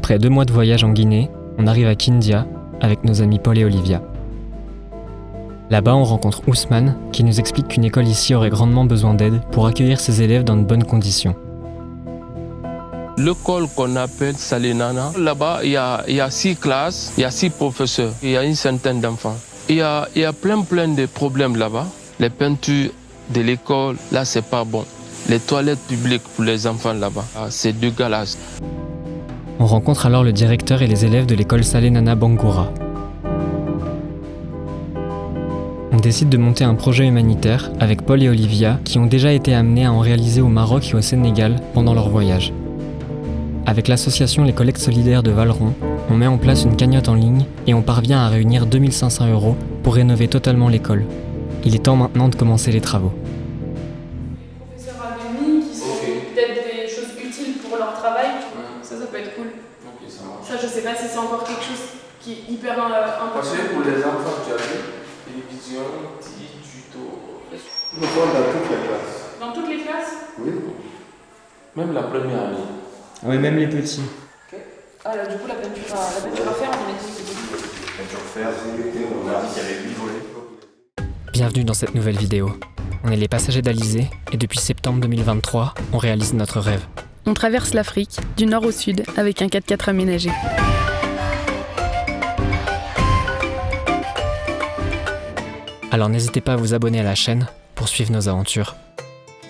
Après 2 mois de voyage en Guinée, on arrive à Kindia avec nos amis Paul et Olivia. Là-bas, on rencontre Ousmane qui nous explique qu'une école ici aurait grandement besoin d'aide pour accueillir ses élèves dans de bonnes conditions. L'école qu'on appelle Salinana, là-bas, il y a 6 classes, il y a 6 professeurs, il y a une centaine d'enfants. Il y a plein de problèmes là-bas. Les peintures de l'école, là, c'est pas bon. Les toilettes publiques pour les enfants là-bas, c'est dégueulasse. On rencontre alors le directeur et les élèves de l'école Salinana Bangoura. On décide de monter un projet humanitaire avec Paul et Olivia qui ont déjà été amenés à en réaliser au Maroc et au Sénégal pendant leur voyage. Avec l'association Les Collectes Solidaires de Valeron, on met en place une cagnotte en ligne et on parvient à réunir 2500 € pour rénover totalement l'école. Il est temps maintenant de commencer les travaux. Les professeurs amis qui sont peut-être des choses utiles pour leur travail, ça peut être cool. Ça, je sais pas si c'est encore quelque chose qui est hyper important. Parce que pour les enfants, tu as vu, télévision, tuto. Nous sommes dans toutes les classes. Dans toutes les classes? Oui. Même la première année. Oui, même les petits. Okay. Ah là, du coup, la peinture à faire, on a dit que c'était Peinture faire, on a dit qu'il y avait 8 volets. Bienvenue dans cette nouvelle vidéo. On est les passagers d'Alizé et depuis septembre 2023, on réalise notre rêve. On traverse l'Afrique, du nord au sud, avec un 4x4 aménagé. Alors n'hésitez pas à vous abonner à la chaîne pour suivre nos aventures.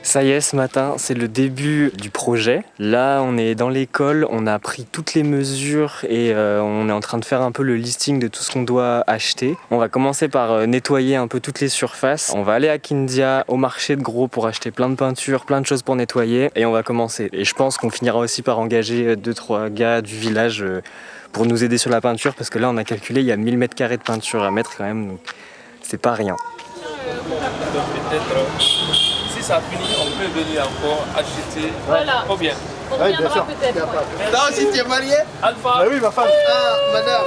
Ça y est, ce matin, c'est le début du projet. Là, on est dans l'école, on a pris toutes les mesures et on est en train de faire un peu le listing de tout ce qu'on doit acheter. On va commencer par nettoyer un peu toutes les surfaces. On va aller à Kindia, au marché de gros pour acheter plein de peintures, plein de choses pour nettoyer et on va commencer. Et je pense qu'on finira aussi par engager 2-3 gars du village pour nous aider sur la peinture parce que là, on a calculé, il y a 1000 m² de peinture à mettre quand même, donc c'est pas rien. Si ça finit, on peut venir encore acheter. Voilà. Combien? On reviendra peut-être. Non, si tu es marié, Alpha. Ah oui, ma femme. Ah, madame.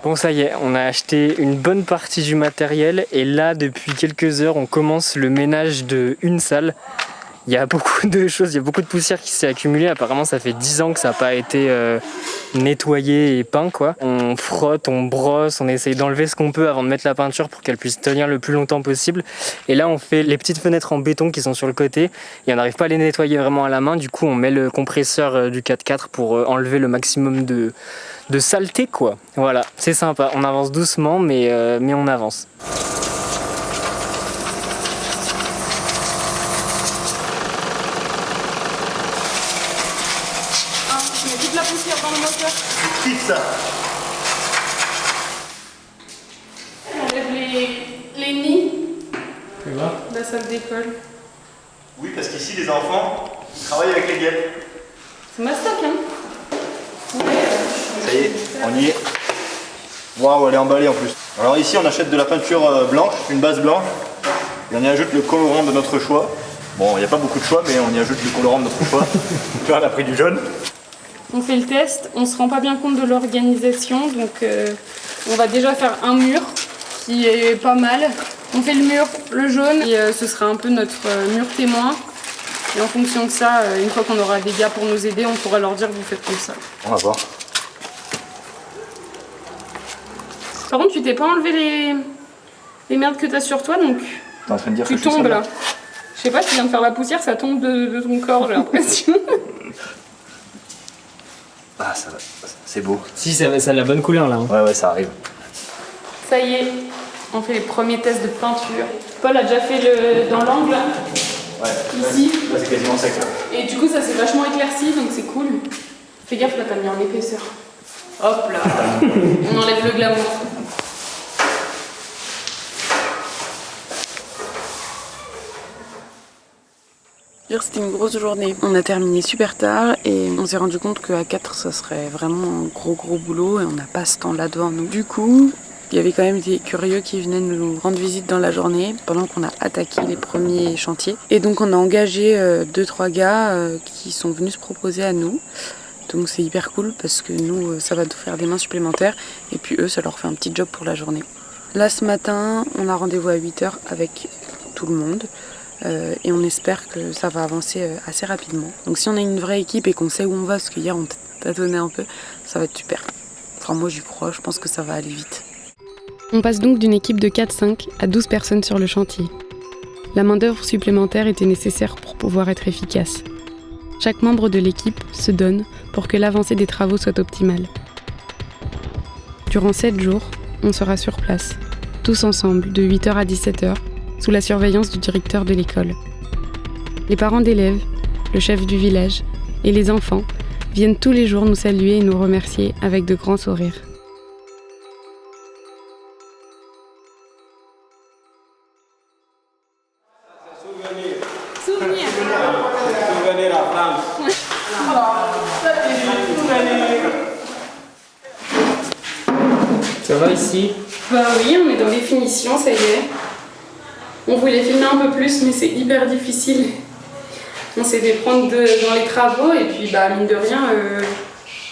Bon, ça y est, on a acheté une bonne partie du matériel et là, depuis quelques heures, on commence le ménage d'une salle. Il y a beaucoup de choses, il y a beaucoup de poussière qui s'est accumulée. Apparemment, ça fait 10 ans que ça n'a pas été nettoyé et peint, quoi. On frotte, on brosse, on essaye d'enlever ce qu'on peut avant de mettre la peinture pour qu'elle puisse tenir le plus longtemps possible. Et là, on fait les petites fenêtres en béton qui sont sur le côté et on n'arrive pas à les nettoyer vraiment à la main. Du coup, on met le compresseur du 4x4 pour enlever le maximum de saleté, quoi. Voilà, c'est sympa. On avance doucement, mais on avance. Je mets toute la poussière dans le moteur. C'est qui ça? On enlève les nids Tu vois ? de la salle d'école. Oui, parce qu'ici, les enfants, ils travaillent avec les guêpes. C'est ma stock, hein. Ça y est, on y est. Waouh, elle est emballée en plus. Alors ici, on achète de la peinture blanche, une base blanche, et on y ajoute le colorant de notre choix. Bon, il n'y a pas beaucoup de choix, mais on y ajoute le colorant de notre choix. Là, on a pris du jaune. On fait le test, on se rend pas bien compte de l'organisation, donc on va déjà faire un mur qui est pas mal. On fait le mur, le jaune, et ce sera un peu notre mur témoin. Et en fonction de ça, une fois qu'on aura des gars pour nous aider, on pourra leur dire vous faites comme ça. On va voir. Par contre, tu t'es pas enlevé les merdes que t'as sur toi, donc T'es en train de dire tu que je suis tombes sale, là. Je sais pas, tu viens de faire la poussière, ça tombe de ton corps, j'ai l'impression. Ah, ça va. C'est beau. Si, ça a la bonne couleur là. Hein. Ouais, ça arrive. Ça y est, on fait les premiers tests de peinture. Paul a déjà fait dans l'angle, là. Ouais. Ici. Là, c'est quasiment sec là. Et du coup, ça s'est vachement éclairci, donc c'est cool. Fais gaffe, là, t'as mis en épaisseur. Hop là. On enlève le glamour. C'était une grosse journée. On a terminé super tard et on s'est rendu compte qu'à 4 ça serait vraiment un gros boulot et on n'a pas ce temps là devant nous. Du coup, il y avait quand même des curieux qui venaient nous rendre visite dans la journée pendant qu'on a attaqué les premiers chantiers. Et donc on a engagé 2-3 gars qui sont venus se proposer à nous. Donc c'est hyper cool parce que nous, ça va nous faire des mains supplémentaires et puis eux, ça leur fait un petit job pour la journée. Là ce matin, on a rendez-vous à 8h avec tout le monde et on espère que ça va avancer assez rapidement. Donc si on a une vraie équipe et qu'on sait où on va, parce qu'hier on tâtonnait un peu, ça va être super. Enfin moi j'y crois, je pense que ça va aller vite. On passe donc d'une équipe de 4-5 à 12 personnes sur le chantier. La main-d'œuvre supplémentaire était nécessaire pour pouvoir être efficace. Chaque membre de l'équipe se donne pour que l'avancée des travaux soit optimale. Durant 7 jours, on sera sur place, tous ensemble, de 8h à 17h, sous la surveillance du directeur de l'école. Les parents d'élèves, le chef du village et les enfants viennent tous les jours nous saluer et nous remercier avec de grands sourires. Ça va ici? Bah oui, on est dans les finitions, ça y est. On voulait filmer un peu plus, mais c'est hyper difficile. On s'est fait prendre dans les travaux et puis bah mine de rien,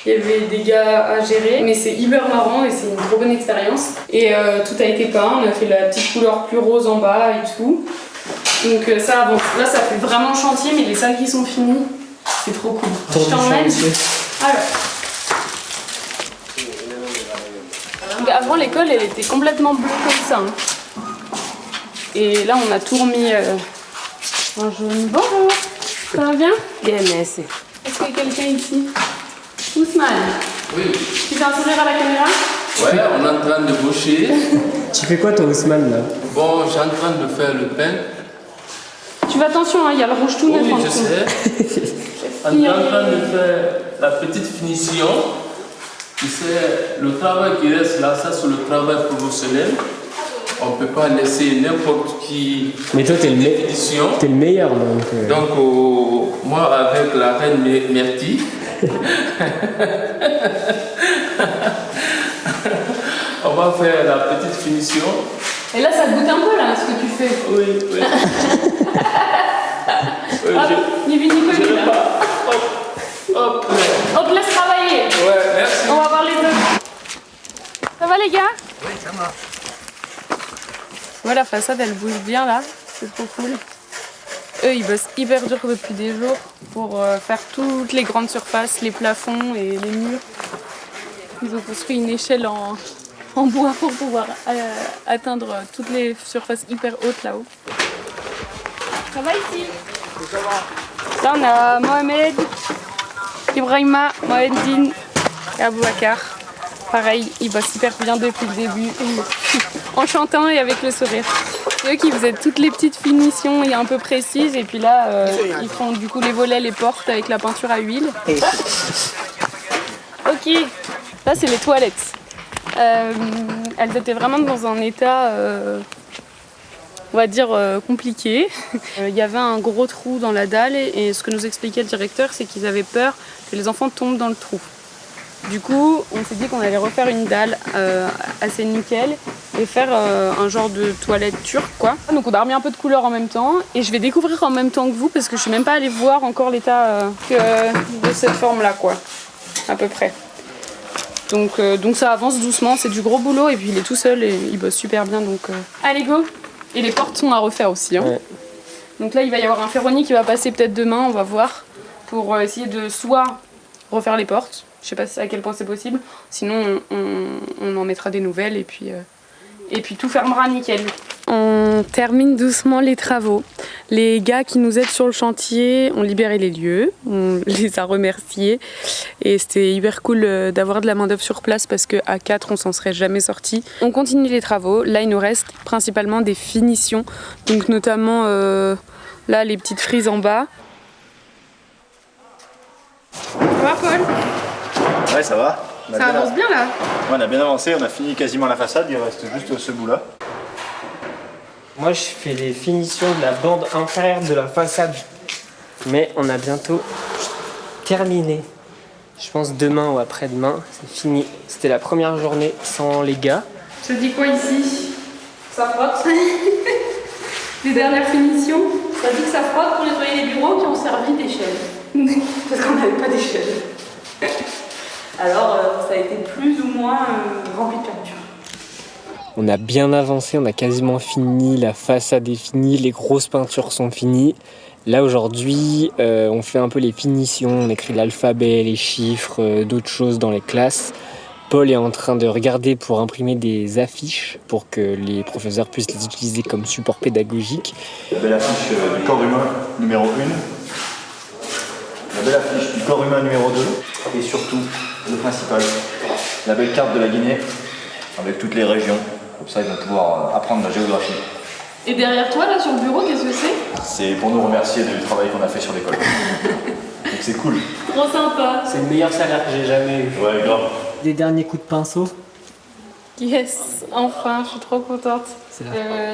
il y avait des gars à gérer. Mais c'est hyper marrant et c'est une trop bonne expérience. Et tout a été peint, on a fait la petite couleur plus rose en bas et tout. Donc ça avance. Là ça fait vraiment chantier, mais les salles qui sont finies, c'est trop cool. Je t'emmène. Alors. Avant l'école elle était complètement bleue comme ça. Hein. Et là on a tout remis en jaune. Bonjour, ça va bien? Bien, merci. Est-ce qu'il y a quelqu'un ici? Ousmane. Oui. Tu fais un sourire à la caméra? Ouais, on est en train de boucher. Tu fais quoi toi Ousmane là? Bon, je suis en train de faire le pain. Tu fais attention, il y a le rouge tout neuf Oui, en je dessous. sais. On est en train de faire la petite finition. Tu sais, le travail qui reste là, ça c'est le travail professionnel. On ne peut pas laisser n'importe qui. Mais toi t'es le meilleur donc. Donc moi avec la reine Myrtille, on va faire la petite finition. Et là ça goûte un peu là ce que tu fais. Oui, oui. Hop, ni vu ni connu là. Hop. Hop, laisse travailler. Ouais, merci. On va voir les autres. Ça va les gars? Oui, ça va. Ouais, la façade elle bouge bien là, c'est trop cool. Eux ils bossent hyper dur depuis des jours pour faire toutes les grandes surfaces, les plafonds et les murs. Ils ont construit une échelle en bois pour pouvoir atteindre toutes les surfaces hyper hautes là-haut. Ça va ici? Ça va. Là on a Mohamed, Ibrahima, Mohameddine et Aboubacar. Pareil, ils bossent hyper bien depuis le début, en chantant et avec le sourire. C'est eux qui faisaient toutes les petites finitions et un peu précises, et puis là, ils font du coup les volets, les portes avec la peinture à huile. Ok, là c'est les toilettes. Elles étaient vraiment dans un état, on va dire, compliqué. Il y avait un gros trou dans la dalle, et ce que nous expliquait le directeur, c'est qu'ils avaient peur que les enfants tombent dans le trou. Du coup, on s'est dit qu'on allait refaire une dalle assez nickel et faire un genre de toilette turque, quoi. Donc on a remis un peu de couleur en même temps et je vais découvrir en même temps que vous parce que je suis même pas allée voir encore l'état de cette forme-là, quoi, à peu près. Donc ça avance doucement, c'est du gros boulot et puis il est tout seul et il bosse super bien, donc allez go. Et les portes sont à refaire aussi, hein. Ouais. Donc là il va y avoir un ferronnier qui va passer peut-être demain, on va voir, pour essayer de soit refaire les portes. Je sais pas à quel point c'est possible. Sinon, on en mettra des nouvelles et puis tout fermera nickel. On termine doucement les travaux. Les gars qui nous aident sur le chantier ont libéré les lieux. On les a remerciés. Et c'était hyper cool d'avoir de la main-d'œuvre sur place parce qu'à 4, on s'en serait jamais sorti. On continue les travaux. Là, il nous reste principalement des finitions. Donc notamment là, les petites frises en bas. Ça va, Paul ? Ouais, ça va. Ça avance bien là. Ouais, on a bien avancé, on a fini quasiment la façade, il reste juste ce bout là. Moi je fais les finitions de la bande inférieure de la façade. Mais on a bientôt terminé. Je pense demain ou après-demain, c'est fini. C'était la première journée sans les gars. Je te dis quoi ici? Ça frotte. Les dernières finitions. Ça dit que ça frotte pour nettoyer les bureaux qui ont servi d'échelle. Parce qu'on n'avait pas d'échelle. Alors, ça a été plus ou moins rempli de peinture. On a bien avancé, on a quasiment fini, la façade est finie, les grosses peintures sont finies. Là aujourd'hui, on fait un peu les finitions, on écrit l'alphabet, les chiffres, d'autres choses dans les classes. Paul est en train de regarder pour imprimer des affiches pour que les professeurs puissent les utiliser comme support pédagogique. La belle affiche du corps humain numéro 1, la belle affiche du corps humain numéro 2 et surtout, le principal, la belle carte de la Guinée avec toutes les régions. Comme ça, ils vont pouvoir apprendre la géographie. Et derrière toi, là, sur le bureau, qu'est-ce que c'est? C'est pour nous remercier du travail qu'on a fait sur l'école. Donc c'est cool. Trop sympa. C'est le meilleur salaire que j'ai jamais eu. Ouais, grave. Des derniers coups de pinceau. Yes, enfin, je suis trop contente.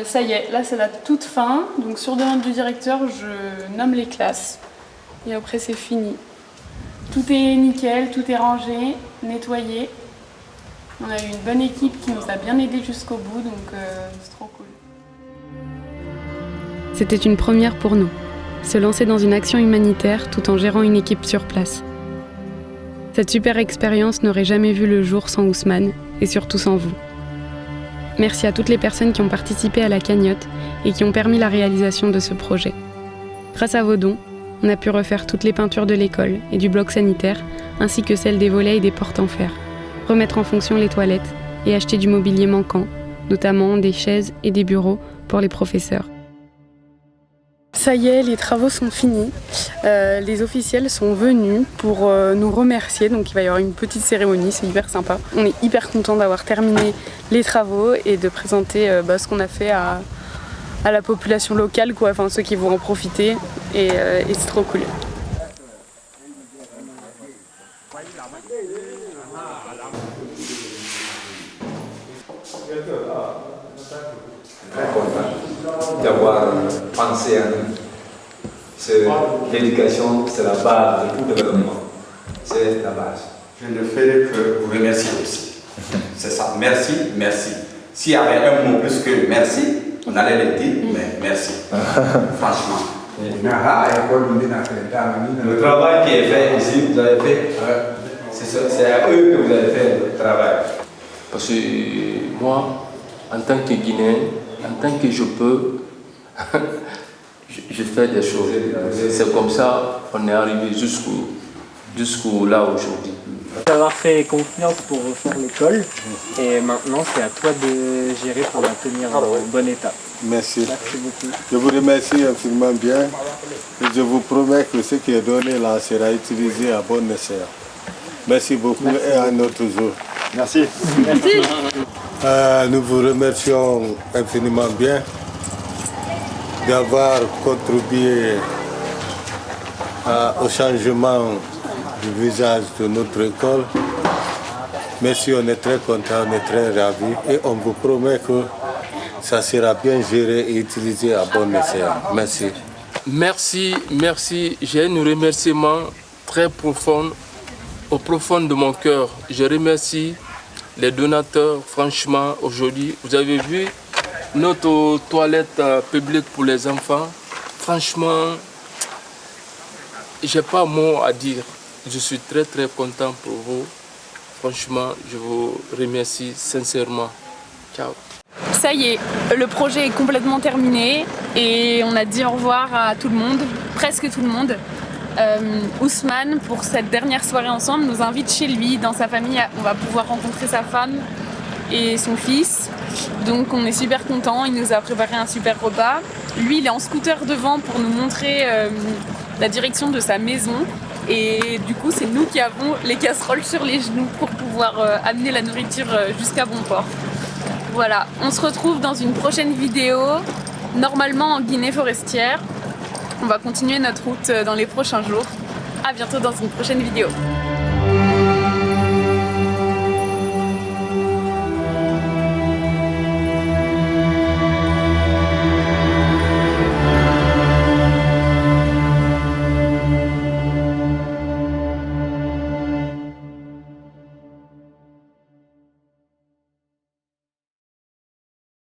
Ça y est, là c'est la toute fin. Donc sur demande du directeur, je nomme les classes. Et après c'est fini. Tout est nickel, tout est rangé, nettoyé. On a eu une bonne équipe qui nous a bien aidés jusqu'au bout, donc c'est trop cool. C'était une première pour nous, se lancer dans une action humanitaire tout en gérant une équipe sur place. Cette super expérience n'aurait jamais vu le jour sans Ousmane, et surtout sans vous. Merci à toutes les personnes qui ont participé à la cagnotte et qui ont permis la réalisation de ce projet. Grâce à vos dons, on a pu refaire toutes les peintures de l'école et du bloc sanitaire, ainsi que celles des volets et des portes en fer, remettre en fonction les toilettes et acheter du mobilier manquant, notamment des chaises et des bureaux pour les professeurs. Ça y est, les travaux sont finis. Les officiels sont venus pour nous remercier, donc il va y avoir une petite cérémonie, c'est hyper sympa. On est hyper contents d'avoir terminé les travaux et de présenter ce qu'on a fait à la population locale, quoi, enfin ceux qui vont en profiter, et c'est trop cool. Très content d'avoir pensé à nous. L'éducation, c'est la base de tout développement. C'est la base. Je ne ferai que vous remercier aussi. C'est ça. Merci, merci. S'il y avait un mot plus que merci, on allait le dire, mais merci. Franchement. Le travail qui est fait ici, vous avez fait, c'est à eux que vous avez fait le travail. Parce que moi, en tant que Guinéen, en tant que je peux, je fais des choses. C'est comme ça qu'on est arrivé jusqu'où là aujourd'hui. D'avoir fait confiance pour refaire l'école et maintenant c'est à toi de gérer pour la tenir en bon état. Merci. Merci beaucoup. Je vous remercie infiniment bien et je vous promets que ce qui est donné là sera utilisé à bon escient. Merci beaucoup. Merci. Et à notre jour. Merci. Merci. Nous vous remercions infiniment bien d'avoir contribué au changement du visage de notre école. Merci, on est très contents, on est très ravis et on vous promet que ça sera bien géré et utilisé à bon escient. Merci. Merci. J'ai un remerciement très profond, au profond de mon cœur. Je remercie les donateurs, franchement, aujourd'hui. Vous avez vu notre toilette publique pour les enfants. Franchement, j'ai pas mot à dire. Je suis très content pour vous. Franchement, je vous remercie sincèrement. Ciao. Ça y est, le projet est complètement terminé et on a dit au revoir à tout le monde, presque tout le monde. Ousmane, pour cette dernière soirée ensemble, nous invite chez lui, dans sa famille. On va pouvoir rencontrer sa femme et son fils. Donc on est super contents, il nous a préparé un super repas. Lui, il est en scooter devant pour nous montrer la direction de sa maison. Et du coup, c'est nous qui avons les casseroles sur les genoux pour pouvoir amener la nourriture jusqu'à bon port. Voilà, on se retrouve dans une prochaine vidéo, normalement en Guinée forestière. On va continuer notre route dans les prochains jours. À bientôt dans une prochaine vidéo.